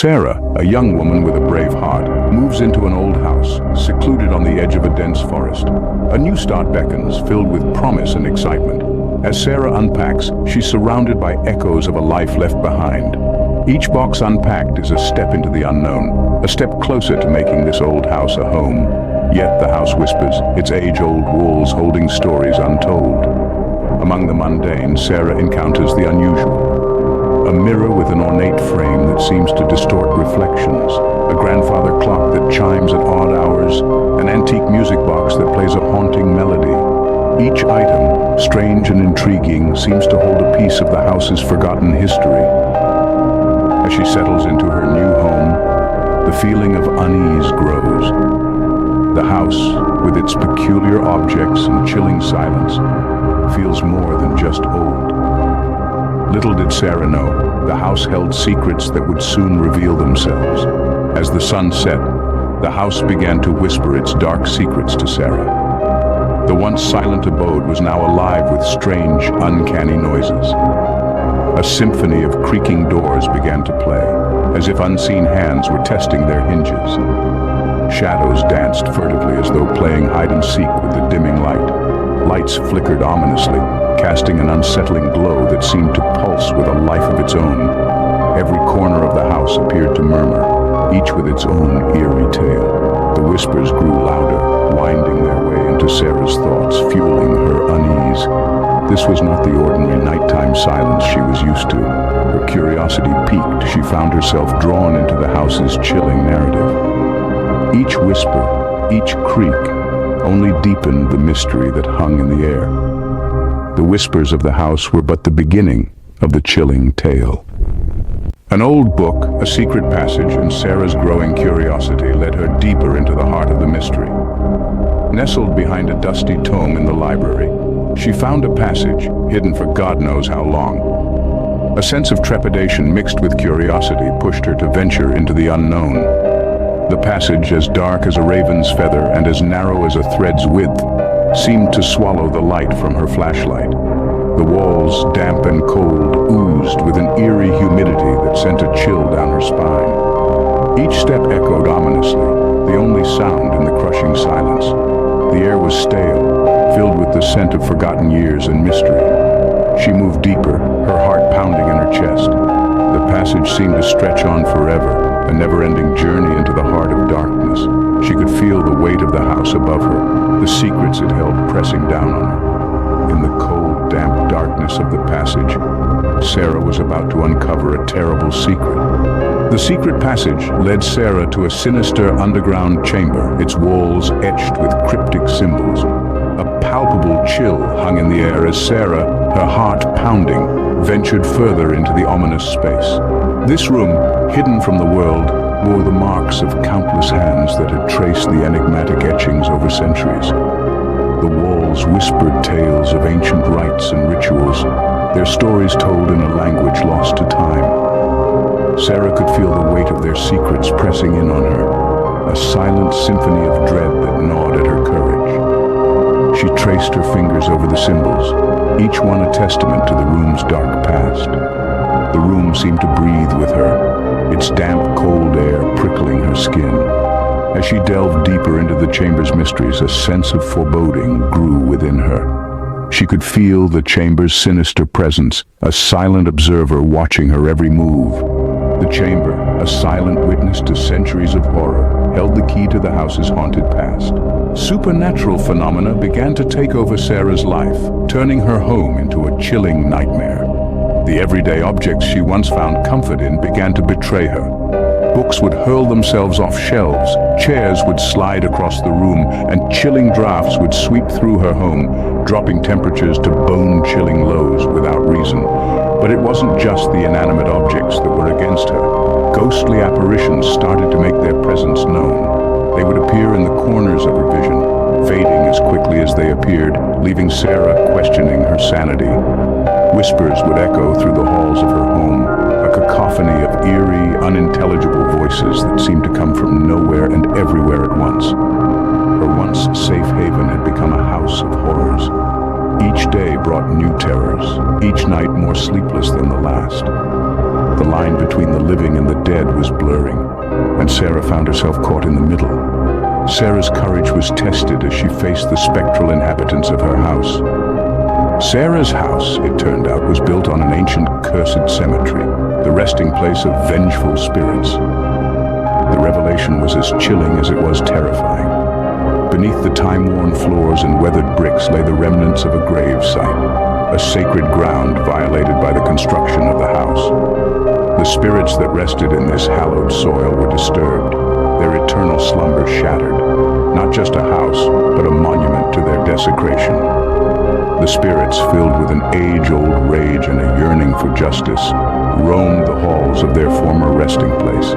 Sarah, a young woman with a brave heart, moves into an old house, secluded on the edge of a dense forest. A new start beckons, filled with promise and excitement. As Sarah unpacks, she's surrounded by echoes of a life left behind. Each box unpacked is a step into the unknown, a step closer to making this old house a home. Yet the house whispers, its age-old walls holding stories untold. Among the mundane, Sarah encounters the unusual. A mirror with an ornate frame that seems to distort reflections, a grandfather clock that chimes at odd hours, an antique music box that plays a haunting melody. Each item, strange and intriguing, seems to hold a piece of the house's forgotten history. As she settles into her new home, the feeling of unease grows. The house, with its peculiar objects and chilling silence, feels more than just old. Little did Sarah know, the house held secrets that would soon reveal themselves. As the sun set, the house began to whisper its dark secrets to Sarah. The once silent abode was now alive with strange, uncanny noises. A symphony of creaking doors began to play, as if unseen hands were testing their hinges. Shadows danced furtively as though playing hide-and-seek with the dimming light. Lights flickered ominously, casting an unsettling glow that seemed to pulse with a life of its own. Every corner of the house appeared to murmur, each with its own eerie tale. The whispers grew louder, winding their way into Sarah's thoughts, fueling her unease. This was not the ordinary nighttime silence she was used to. Her curiosity piqued, she found herself drawn into the house's chilling narrative. Each whisper, each creak, only deepened the mystery that hung in the air. The whispers of the house were but the beginning of the chilling tale. An old book, a secret passage, and Sarah's growing curiosity led her deeper into the heart of the mystery. Nestled behind a dusty tome in the library, she found a passage, hidden for God knows how long. A sense of trepidation mixed with curiosity pushed her to venture into the unknown. The passage, as dark as a raven's feather and as narrow as a thread's width, seemed to swallow the light from her flashlight. The walls, damp and cold, oozed with an eerie humidity that sent a chill down her spine. Each step echoed ominously, the only sound in the crushing silence. The air was stale, filled with the scent of forgotten years and mystery. She moved deeper, her heart pounding in her chest. The passage seemed to stretch on forever, a never-ending journey into the heart of darkness. She could feel the weight of the house above her, the secrets it held pressing down on her. In the cold, damp darkness of the passage, Sarah was about to uncover a terrible secret. The secret passage led Sarah to a sinister underground chamber, its walls etched with cryptic symbols. A palpable chill hung in the air as Sarah, her heart pounding, ventured further into the ominous space. This room, hidden from the world, bore the marks of countless hands that had traced the enigmatic etchings over centuries. The walls whispered tales of ancient rites and rituals, their stories told in a language lost to time. Sarah could feel the weight of their secrets pressing in on her, a silent symphony of dread that gnawed at her courage. She traced her fingers over the symbols, each one a testament to the room's dark past. The room seemed to breathe with her, its damp, cold air prickling her skin. As she delved deeper into the chamber's mysteries, a sense of foreboding grew within her. She could feel the chamber's sinister presence, a silent observer watching her every move. The chamber, a silent witness to centuries of horror, held the key to the house's haunted past. Supernatural phenomena began to take over Sarah's life, turning her home into a chilling nightmare. The everyday objects she once found comfort in began to betray her. Books would hurl themselves off shelves, chairs would slide across the room, and chilling drafts would sweep through her home, dropping temperatures to bone-chilling lows without reason. But it wasn't just the inanimate objects that were against her. Ghostly apparitions started to make their presence known. They would appear in the corners of her vision, fading as quickly as they appeared, leaving Sarah questioning her sanity. Whispers would echo through the halls of her home, a cacophony of eerie, unintelligible voices that seemed to come from nowhere and everywhere at once. Her once safe haven had become a house of horrors. Each day brought new terrors, each night more sleepless than the last. The line between the living and the dead was blurring, and Sarah found herself caught in the middle. Sarah's courage was tested as she faced the spectral inhabitants of her house. Sarah's house, it turned out, was built on an ancient cursed cemetery, the resting place of vengeful spirits. The revelation was as chilling as it was terrifying. Beneath the time-worn floors and weathered bricks lay the remnants of a grave site, a sacred ground violated by the construction of the house. The spirits that rested in this hallowed soil were disturbed, their eternal slumber shattered. Not just a house, but a monument to their desecration. The spirits, filled with an age-old rage and a yearning for justice, roamed the halls of their former resting place.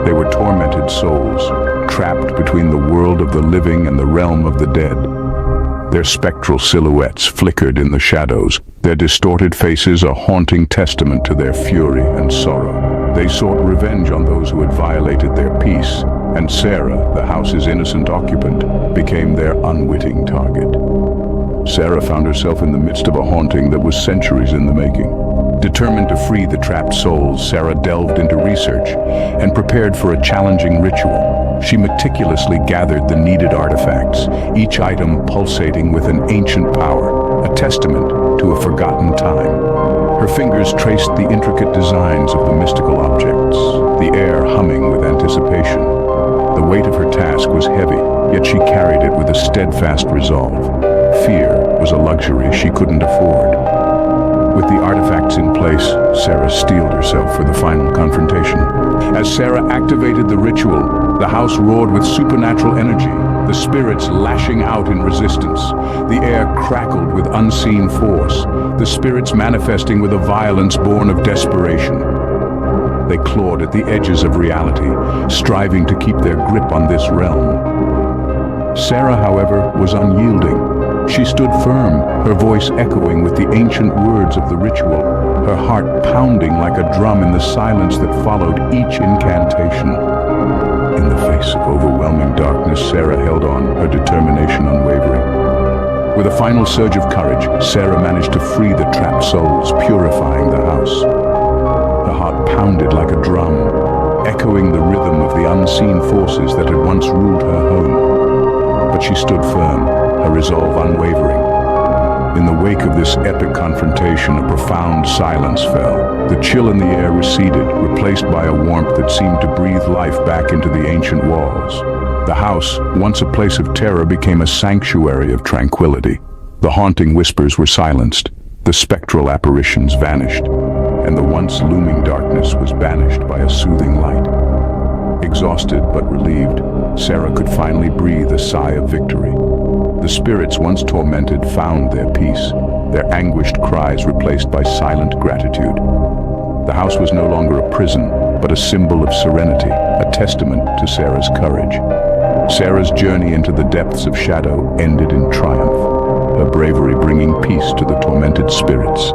They were tormented souls, trapped between the world of the living and the realm of the dead. Their spectral silhouettes flickered in the shadows, their distorted faces a haunting testament to their fury and sorrow. They sought revenge on those who had violated their peace, and Sarah, the house's innocent occupant, became their unwitting target. Sarah found herself in the midst of a haunting that was centuries in the making. Determined to free the trapped souls, Sarah delved into research and prepared for a challenging ritual. She meticulously gathered the needed artifacts, each item pulsating with an ancient power, a testament to a forgotten time. Her fingers traced the intricate designs of the mystical objects, the air humming with anticipation. The weight of her task was heavy, yet she carried it with a steadfast resolve. Fear was a luxury she couldn't afford. With the artifacts in place, Sarah steeled herself for the final confrontation. As Sarah activated the ritual, the house roared with supernatural energy, the spirits lashing out in resistance. The air crackled with unseen force, the spirits manifesting with a violence born of desperation. They clawed at the edges of reality, striving to keep their grip on this realm. Sarah, however, was unyielding. She stood firm, her voice echoing with the ancient words of the ritual, her heart pounding like a drum in the silence that followed each incantation. In the face of overwhelming darkness, Sarah held on, her determination unwavering. With a final surge of courage, Sarah managed to free the trapped souls, purifying the house. Her heart pounded like a drum, echoing the rhythm of the unseen forces that had once ruled her home. But she stood firm, her resolve unwavering. In the wake of this epic confrontation, a profound silence fell. The chill in the air receded, replaced by a warmth that seemed to breathe life back into the ancient walls. The house, once a place of terror, became a sanctuary of tranquility. The haunting whispers were silenced, the spectral apparitions vanished, and the once looming darkness was banished by a soothing light. Exhausted but relieved, Sarah could finally breathe a sigh of victory. The spirits once tormented found their peace, their anguished cries replaced by silent gratitude. The house was no longer a prison, but a symbol of serenity, a testament to Sarah's courage. Sarah's journey into the depths of shadow ended in triumph, her bravery bringing peace to the tormented spirits.